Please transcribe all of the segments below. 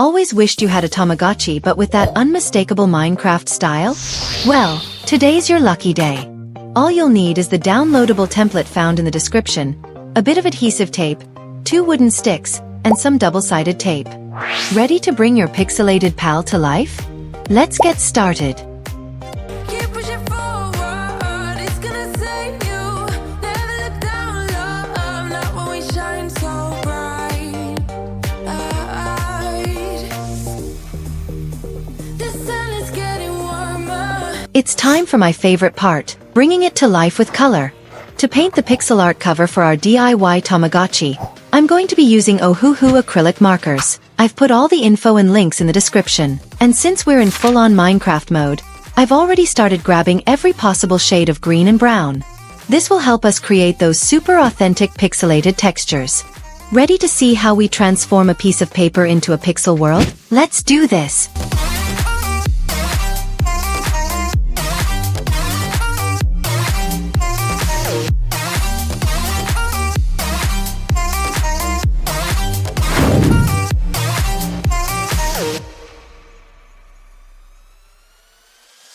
Always wished you had a Tamagotchi but with that unmistakable Minecraft style? Well, today's your lucky day. All you'll need is the downloadable template found in the description, a bit of adhesive tape, 2 wooden sticks, and some double-sided tape. Ready to bring your pixelated pal to life? Let's get started. It's time for my favorite part, bringing it to life with color. To paint the pixel art cover for our DIY Tamagotchi, I'm going to be using Ohuhu acrylic markers. I've put all the info and links in the description, and since we're in full-on Minecraft mode, I've already started grabbing every possible shade of green and brown. This will help us create those super authentic pixelated textures. Ready to see how we transform a piece of paper into a pixel world? Let's do this!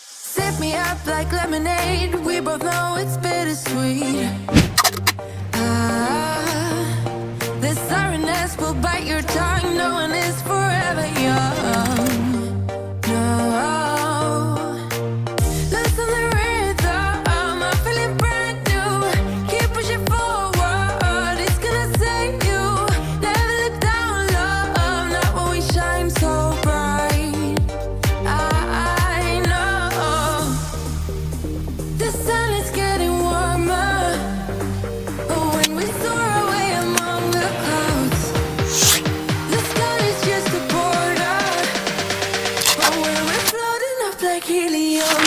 Sip me up like lemonade. We both know it's bittersweet. This sorrowness will bite your tongue. No one is forever young. No. Listen the rhythm. I'm feeling brand new. Keep pushing forward. It's gonna save you. Never look down, love. Not when we shine so bright. I know. The sun is getting warmer when we soar away among the clouds. The sky is just a border, but when we're floating up like helium.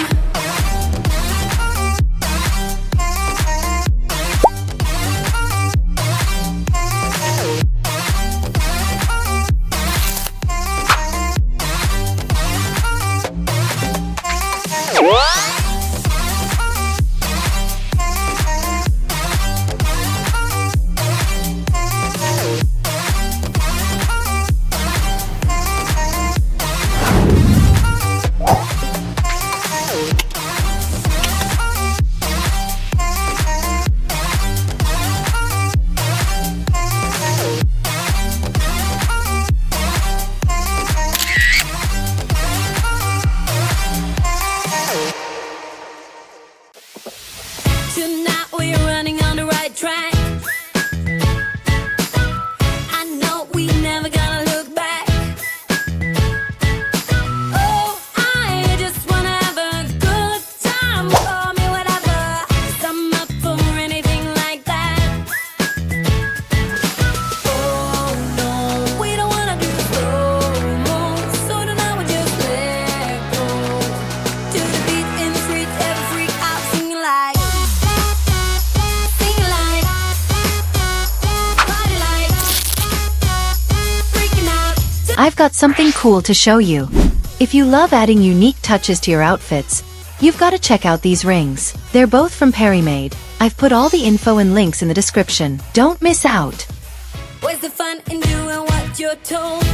Tonight we're running on the right track. I know we never gonna look back. Oh, I just wanna have a good time. Call me whatever, 'cause I'm up for anything like that. Oh no, we don't wanna do slow-mo, so tonight we just let go. To the beat in the street, every freak out singing like. I've got something cool to show you. If you love adding unique touches to your outfits, you've got to check out these rings. They're both from Perry-Made. I've put all the info and links in the description. Don't miss out. Where's the fun in doing what you're told?